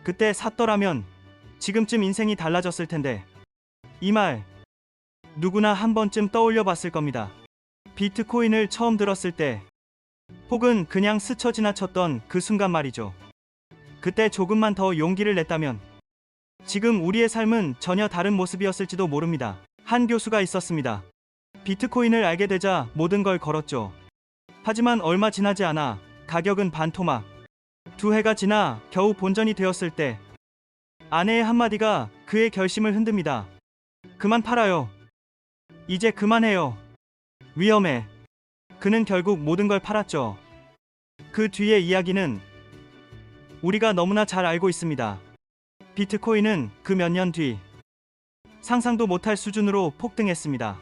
그때 샀더라면 지금쯤 인생이 달라졌을 텐데. 이 말 누구나 한 번쯤 떠올려 봤을 겁니다. 비트코인을 처음 들었을 때, 혹은 그냥 스쳐 지나쳤던 그 순간 말이죠. 그때 조금만 더 용기를 냈다면 지금 우리의 삶은 전혀 다른 모습이었을지도 모릅니다. 한 교수가 있었습니다. 비트코인을 알게 되자 모든 걸 걸었죠. 하지만 얼마 지나지 않아 가격은 반토막. 2해가 지나 겨우 본전이 되었을 때 아내의 한마디가 그의 결심을 흔듭니다. 그만 팔아요. 이제 그만해요. 위험해. 그는 결국 모든 걸 팔았죠. 그 뒤의 이야기는 우리가 너무나 잘 알고 있습니다. 비트코인은 그 몇 년 뒤 상상도 못할 수준으로 폭등했습니다.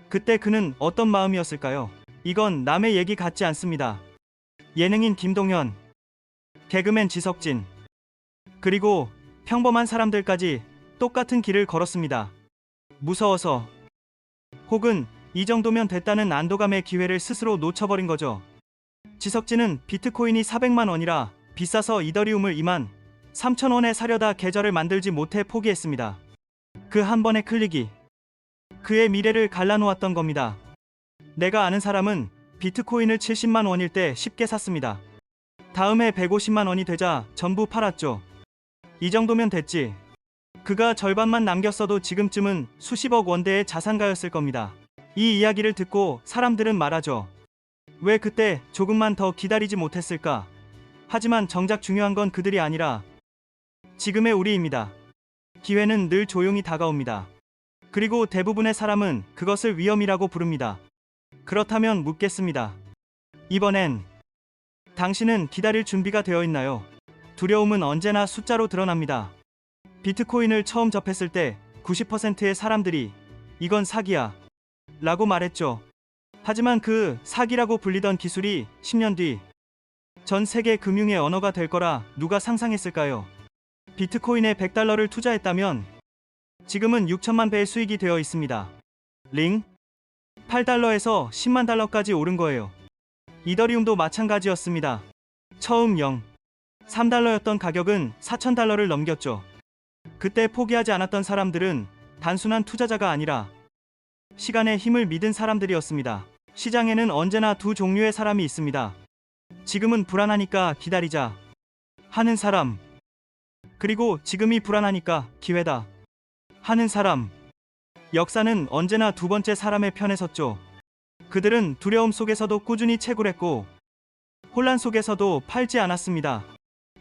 그때 그는 어떤 마음이었을까요? 이건 남의 얘기 같지 않습니다. 예능인 김동현, 개그맨 지석진, 그리고 평범한 사람들까지 똑같은 길을 걸었습니다. 무서워서, 혹은 이 정도면 됐다는 안도감의 기회를 스스로 놓쳐버린 거죠. 지석진은 비트코인이 400만 원이라 비싸서 이더리움을 23,000원에 사려다 계좌를 만들지 못해 포기했습니다. 그 한 번의 클릭이 그의 미래를 갈라놓았던 겁니다. 내가 아는 사람은 비트코인을 70만 원일 때 쉽게 샀습니다. 다음해 150만 원이 되자 전부 팔았죠. 이 정도면 됐지. 그가 절반만 남겼어도 지금쯤은 수십억 원대의 자산가였을 겁니다. 이 이야기를 듣고 사람들은 말하죠. 왜 그때 조금만 더 기다리지 못했을까? 하지만 정작 중요한 건 그들이 아니라 지금의 우리입니다. 기회는 늘 조용히 다가옵니다. 그리고 대부분의 사람은 그것을 위험이라고 부릅니다. 그렇다면 묻겠습니다. 이번엔 당신은 기다릴 준비가 되어 있나요? 두려움은 언제나 숫자로 드러납니다. 비트코인을 처음 접했을 때 90%의 사람들이 이건 사기야 라고 말했죠. 하지만 그 사기라고 불리던 기술이 10년 뒤 전 세계 금융의 언어가 될 거라 누가 상상했을까요? 비트코인에 100달러를 투자했다면 지금은 6천만 배의 수익이 되어 있습니다. 링 8달러에서 10만 달러까지 오른 거예요. 이더리움도 마찬가지였습니다. 처음 3달러였던 가격은 4,000달러를 넘겼죠. 그때 포기하지 않았던 사람들은 단순한 투자자가 아니라 시간의 힘을 믿은 사람들이었습니다. 시장에는 언제나 두 종류의 사람이 있습니다. 지금은 불안하니까 기다리자 하는 사람, 그리고 지금이 불안하니까 기회다 하는 사람. 역사는 언제나 두 번째 사람의 편에 섰죠. 그들은 두려움 속에서도 꾸준히 채굴했고 혼란 속에서도 팔지 않았습니다.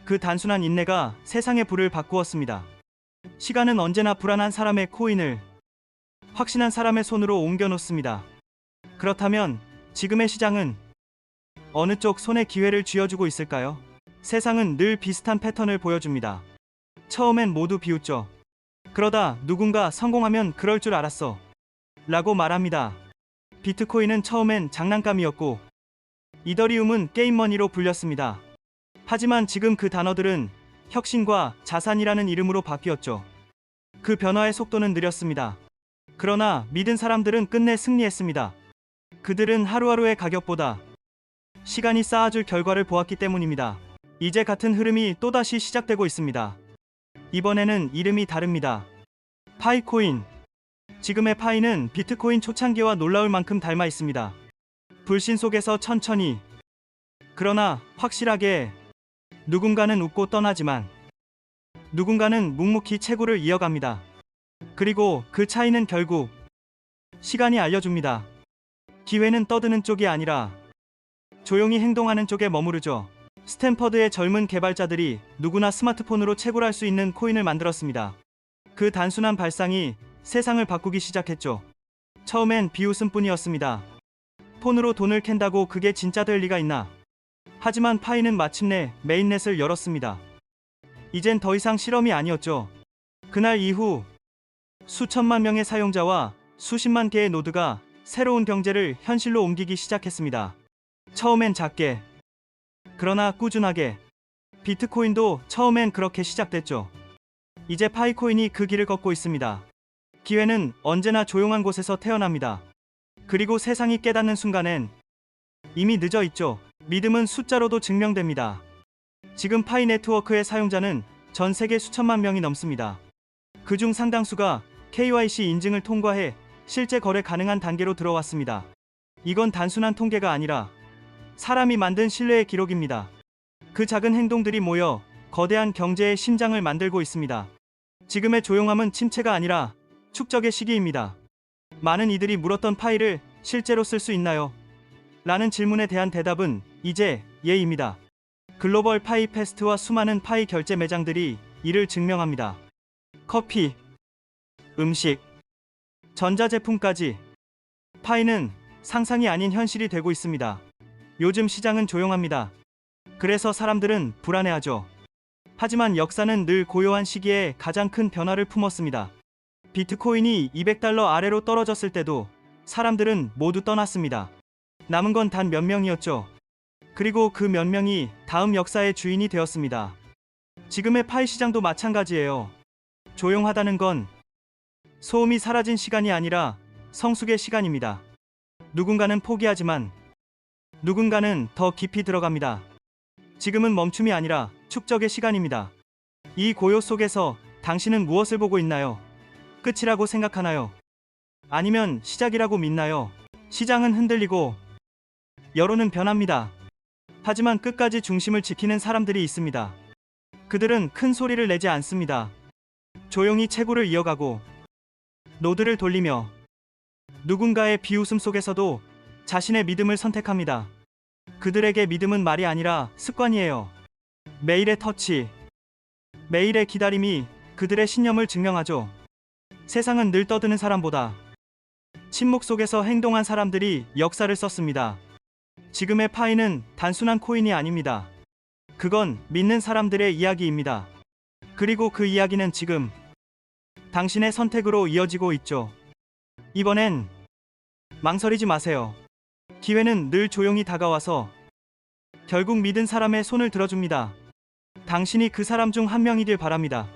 그 단순한 인내가 세상의 불을 바꾸었습니다. 시간은 언제나 불안한 사람의 코인을 확신한 사람의 손으로 옮겨놓습니다. 그렇다면 지금의 시장은 어느 쪽 손에 기회를 쥐어주고 있을까요? 세상은 늘 비슷한 패턴을 보여줍니다. 처음엔 모두 비웃죠. 그러다 누군가 성공하면 그럴 줄 알았어 라고 말합니다. 비트코인은 처음엔 장난감이었고 이더리움은 게임머니로 불렸습니다. 하지만 지금 그 단어들은 혁신과 자산이라는 이름으로 바뀌었죠. 그 변화의 속도는 느렸습니다. 그러나 믿은 사람들은 끝내 승리했습니다. 그들은 하루하루의 가격보다 시간이 쌓아줄 결과를 보았기 때문입니다. 이제 같은 흐름이 또다시 시작되고 있습니다. 이번에는 이름이 다릅니다. 파이코인. 지금의 파이는 비트코인 초창기와 놀라울 만큼 닮아 있습니다. 불신 속에서 천천히, 그러나 확실하게, 누군가는 웃고 떠나지만 누군가는 묵묵히 채굴을 이어갑니다. 그리고 그 차이는 결국 시간이 알려줍니다. 기회는 떠드는 쪽이 아니라 조용히 행동하는 쪽에 머무르죠. 스탠퍼드의 젊은 개발자들이 누구나 스마트폰으로 채굴할 수 있는 코인을 만들었습니다. 그 단순한 발상이 세상을 바꾸기 시작했죠. 처음엔 비웃음뿐이었습니다. 폰으로 돈을 캔다고 그게 진짜 될 리가 있나? 하지만 파이는 마침내 메인넷을 열었습니다. 이젠 더 이상 실험이 아니었죠. 그날 이후 수천만 명의 사용자와 수십만 개의 노드가 새로운 경제를 현실로 옮기기 시작했습니다. 처음엔 작게, 그러나 꾸준하게. 비트코인도 처음엔 그렇게 시작됐죠. 이제 파이코인이 그 길을 걷고 있습니다. 기회는 언제나 조용한 곳에서 태어납니다. 그리고 세상이 깨닫는 순간엔 이미 늦어 있죠. 믿음은 숫자로도 증명됩니다. 지금 파이 네트워크의 사용자는 전 세계 수천만 명이 넘습니다. 그중 상당수가 KYC 인증을 통과해 실제 거래 가능한 단계로 들어왔습니다. 이건 단순한 통계가 아니라 사람이 만든 신뢰의 기록입니다. 그 작은 행동들이 모여 거대한 경제의 심장을 만들고 있습니다. 지금의 조용함은 침체가 아니라 축적의 시기입니다. 많은 이들이 물었던 파일을 실제로 쓸 수 있나요? 라는 질문에 대한 대답은 이제 예입니다. 글로벌 파이 페스트와 수많은 파이 결제 매장들이 이를 증명합니다. 커피, 음식, 전자제품까지 파이는 상상이 아닌 현실이 되고 있습니다. 요즘 시장은 조용합니다. 그래서 사람들은 불안해하죠. 하지만 역사는 늘 고요한 시기에 가장 큰 변화를 품었습니다. 비트코인이 $200 아래로 떨어졌을 때도 사람들은 모두 떠났습니다. 남은 건 단 몇 명이었죠. 그리고 그 몇 명이 다음 역사의 주인이 되었습니다. 지금의 파이 시장도 마찬가지예요. 조용하다는 건 소음이 사라진 시간이 아니라 성숙의 시간입니다. 누군가는 포기하지만 누군가는 더 깊이 들어갑니다. 지금은 멈춤이 아니라 축적의 시간입니다. 이 고요 속에서 당신은 무엇을 보고 있나요? 끝이라고 생각하나요? 아니면 시작이라고 믿나요? 시장은 흔들리고 여론은 변합니다. 하지만 끝까지 중심을 지키는 사람들이 있습니다. 그들은 큰 소리를 내지 않습니다. 조용히 채굴을 이어가고 노드를 돌리며 누군가의 비웃음 속에서도 자신의 믿음을 선택합니다. 그들에게 믿음은 말이 아니라 습관이에요. 매일의 터치, 매일의 기다림이 그들의 신념을 증명하죠. 세상은 늘 떠드는 사람보다 침묵 속에서 행동한 사람들이 역사를 썼습니다. 지금의 파이는 단순한 코인이 아닙니다. 그건 믿는 사람들의 이야기입니다. 그리고 그 이야기는 지금 당신의 선택으로 이어지고 있죠. 이번엔 망설이지 마세요. 기회는 늘 조용히 다가와서 결국 믿은 사람의 손을 들어줍니다. 당신이 그 사람 중 한 명이길 바랍니다.